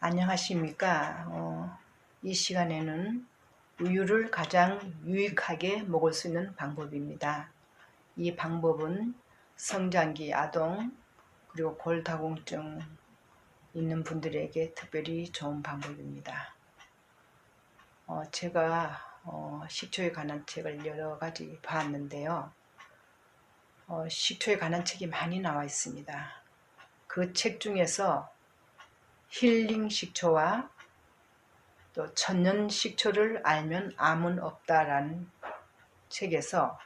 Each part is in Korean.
안녕하십니까. 이 시간에는 우유를 가장 유익하게 먹을 수 있는 방법입니다. 이 방법은 성장기 아동 그리고 골다공증 있는 분들에게 특별히 좋은 방법입니다. 제가 식초에 관한 책을 여러 가지 봤는데요. 식초에 관한 책이 많이 나와 있습니다. 그 책 중에서 힐링 식초와 또 천년 식초를 알면 암은 없다라는 책에서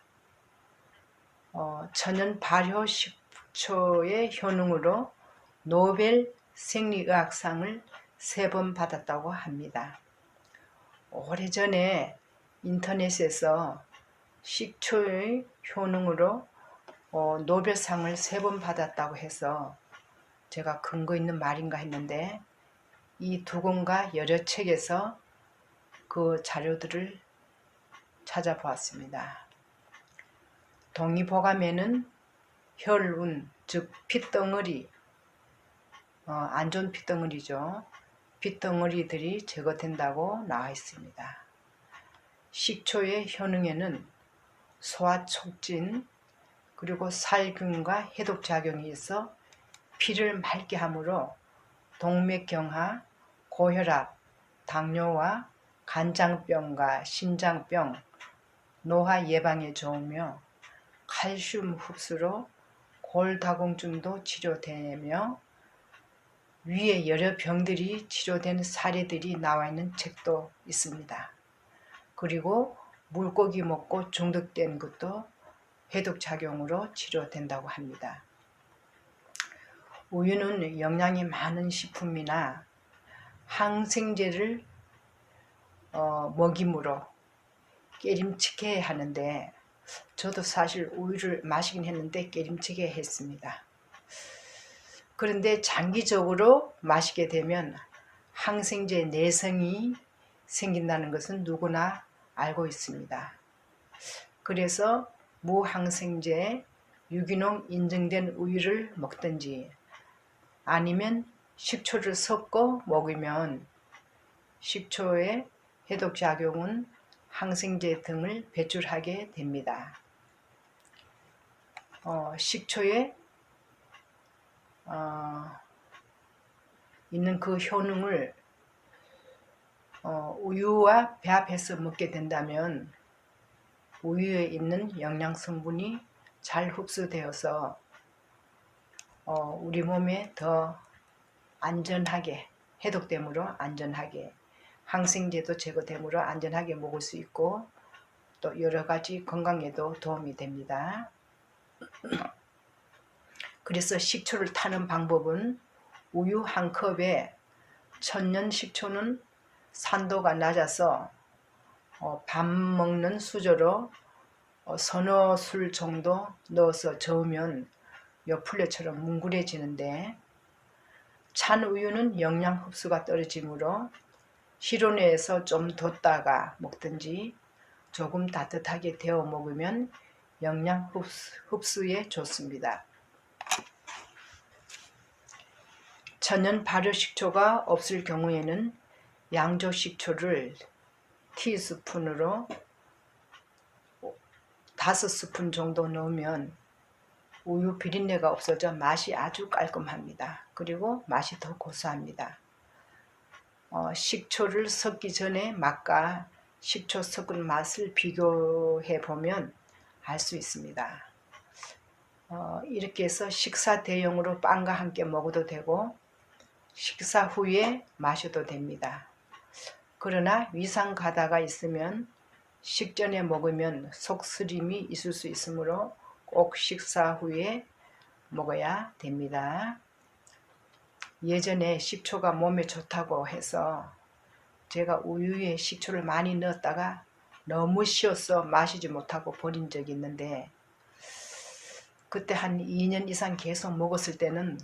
천연 발효 식초의 효능으로 노벨 생리의학상을 3번 받았다고 합니다. 오래전에 인터넷에서 식초의 효능으로 노벨상을 3번 받았다고 해서 제가 근거 있는 말인가 했는데 이 두 권과 여러 책에서 그 자료들을 찾아보았습니다. 동의보감에는 혈운, 즉 핏덩어리, 안 좋은 핏덩어리죠. 핏덩어리들이 제거된다고 나와 있습니다. 식초의 효능에는 소화 촉진, 그리고 살균과 해독작용이 있어 피를 맑게 하므로 동맥경화, 고혈압, 당뇨와 간장병과 신장병, 노화 예방에 좋으며 칼슘 흡수로 골다공증도 치료되며 위에 여러 병들이 치료된 사례들이 나와 있는 책도 있습니다. 그리고 물고기 먹고 중독된 것도 해독작용으로 치료된다고 합니다. 우유는 영양이 많은 식품이나 항생제를 먹이므로 깨림칙해 하는데 저도 사실 우유를 마시긴 했는데 깨림칙해 했습니다. 그런데 장기적으로 마시게 되면 항생제 내성이 생긴다는 것은 누구나 알고 있습니다. 그래서 무항생제 유기농 인증된 우유를 먹든지 아니면 식초를 섞어 먹으면 식초의 해독작용은 항생제 등을 배출하게 됩니다. 식초에 있는 그 효능을 우유와 배합해서 먹게 된다면 우유에 있는 영양성분이 잘 흡수되어서 우리 몸에 더 안전하게 해독되므로 안전하게 항생제도 제거되므로 안전하게 먹을 수 있고 또 여러가지 건강에도 도움이 됩니다. 그래서 식초를 타는 방법은 우유 한 컵에 천년 식초는 산도가 낮아서 밥 먹는 수저로 서너 술 정도 넣어서 저으면 요플레처럼 뭉그레지는데 찬 우유는 영양 흡수가 떨어지므로 실온에서 좀 뒀다가 먹든지 조금 따뜻하게 데워 먹으면 영양 흡수에 좋습니다. 천연 발효 식초가 없을 경우에는 양조 식초를 티스푼으로 5스푼 정도 넣으면 우유 비린내가 없어져 맛이 아주 깔끔합니다. 그리고 맛이 더 고소합니다. 식초를 섞기 전에 맛과 식초 섞은 맛을 비교해 보면 알 수 있습니다. 이렇게 해서 식사 대용으로 빵과 함께 먹어도 되고 식사 후에 마셔도 됩니다. 그러나 위상 가다가 있으면 식전에 먹으면 속쓰림이 있을 수 있으므로 꼭 식사 후에 먹어야 됩니다. 예전에 식초가 몸에 좋다고 해서 제가 우유에 식초를 많이 넣었다가 너무 쉬어서 마시지 못하고 버린 적이 있는데 그때 한 2년 이상 계속 먹었을 때는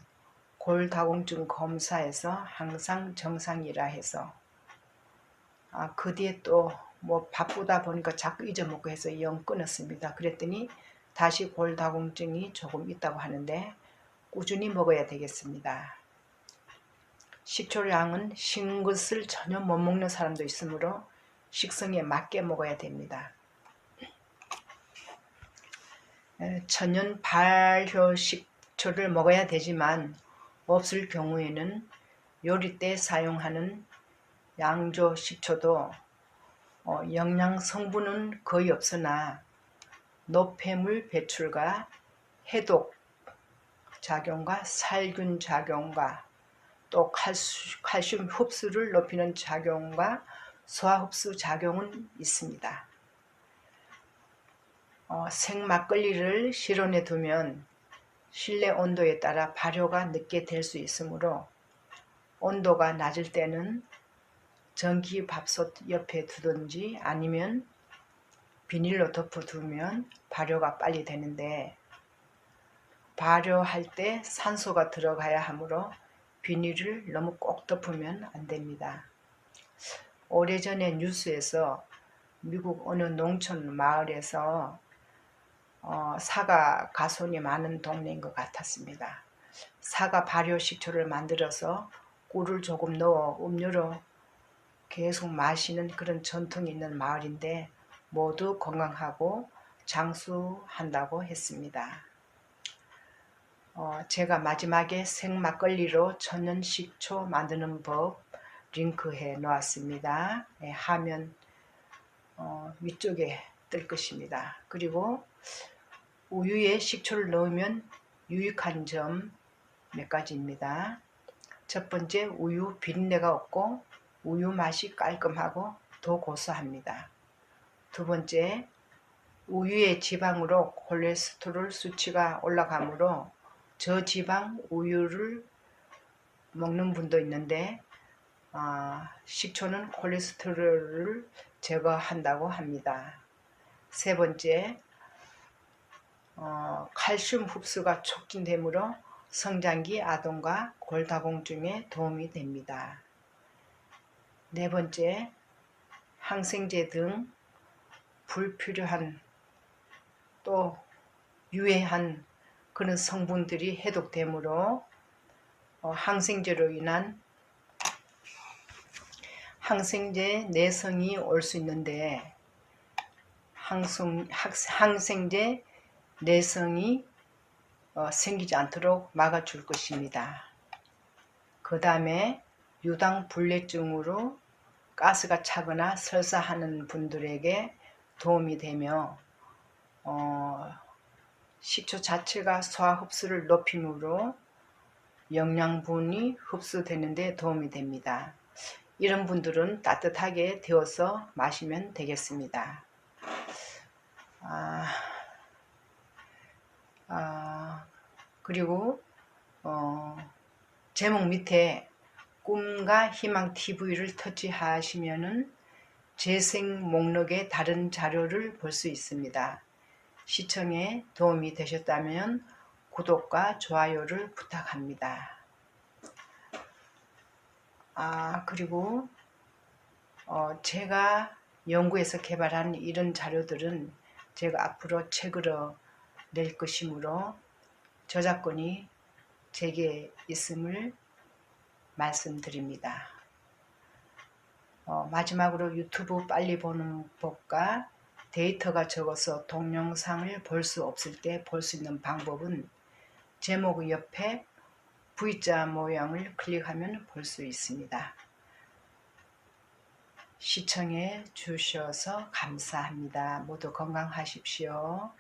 골다공증 검사에서 항상 정상이라 해서 그 뒤에 또 뭐 바쁘다 보니까 자꾸 잊어먹고 해서 영 끊었습니다. 그랬더니 다시 골다공증이 조금 있다고 하는데 꾸준히 먹어야 되겠습니다. 식초량은 신 것을 전혀 못 먹는 사람도 있으므로 식성에 맞게 먹어야 됩니다. 천연 발효 식초를 먹어야 되지만 없을 경우에는 요리 때 사용하는 양조 식초도 영양 성분은 거의 없으나 노폐물 배출과 해독 작용과 살균 작용과 또 칼슘 흡수를 높이는 작용과 소화 흡수 작용은 있습니다. 생막걸리를 실온에 두면 실내 온도에 따라 발효가 늦게 될 수 있으므로 온도가 낮을 때는 전기 밥솥 옆에 두든지 아니면 비닐로 덮어두면 발효가 빨리 되는데, 발효할 때 산소가 들어가야 하므로 비닐을 너무 꼭 덮으면 안 됩니다. 오래전에 뉴스에서 미국 어느 농촌 마을에서 사과 가손이 많은 동네인 것 같았습니다. 사과 발효 식초를 만들어서 꿀을 조금 넣어 음료로 계속 마시는 그런 전통이 있는 마을인데 모두 건강하고 장수한다고 했습니다. 제가 마지막에 생막걸리로 천연 식초 만드는 법 링크해 놓았습니다. 화면 위쪽에 뜰 것입니다. 그리고 우유에 식초를 넣으면 유익한 점 몇 가지입니다. 첫 번째, 우유 비린내가 없고 우유 맛이 깔끔하고 더 고소합니다. 두 번째, 우유의 지방으로 콜레스테롤 수치가 올라가므로 저지방 우유를 먹는 분도 있는데 식초는 콜레스테롤을 제거한다고 합니다. 세 번째, 칼슘 흡수가 촉진되므로 성장기 아동과 골다공증에 도움이 됩니다. 네 번째, 항생제 등 불필요한 또 유해한 그런 성분들이 해독되므로 항생제로 인한 항생제 내성이 올 수 있는데 항생제 내성이 생기지 않도록 막아줄 것입니다. 그 다음에 유당불내증으로 가스가 차거나 설사하는 분들에게 도움이 되며 식초 자체가 소화 흡수를 높이므로 영양분이 흡수되는 데 도움이 됩니다. 이런 분들은 따뜻하게 데워서 마시면 되겠습니다. 그리고 제목 밑에 꿈과 희망 TV를 터치하시면은 재생 목록의 다른 자료를 볼 수 있습니다. 시청에 도움이 되셨다면 구독과 좋아요를 부탁합니다. 그리고 제가 연구해서 개발한 이런 자료들은 제가 앞으로 책으로 낼 것이므로 저작권이 제게 있음을 말씀드립니다. 마지막으로 유튜브 빨리 보는 법과 데이터가 적어서 동영상을 볼 수 없을 때 볼 수 있는 방법은 제목 옆에 V자 모양을 클릭하면 볼 수 있습니다. 시청해 주셔서 감사합니다. 모두 건강하십시오.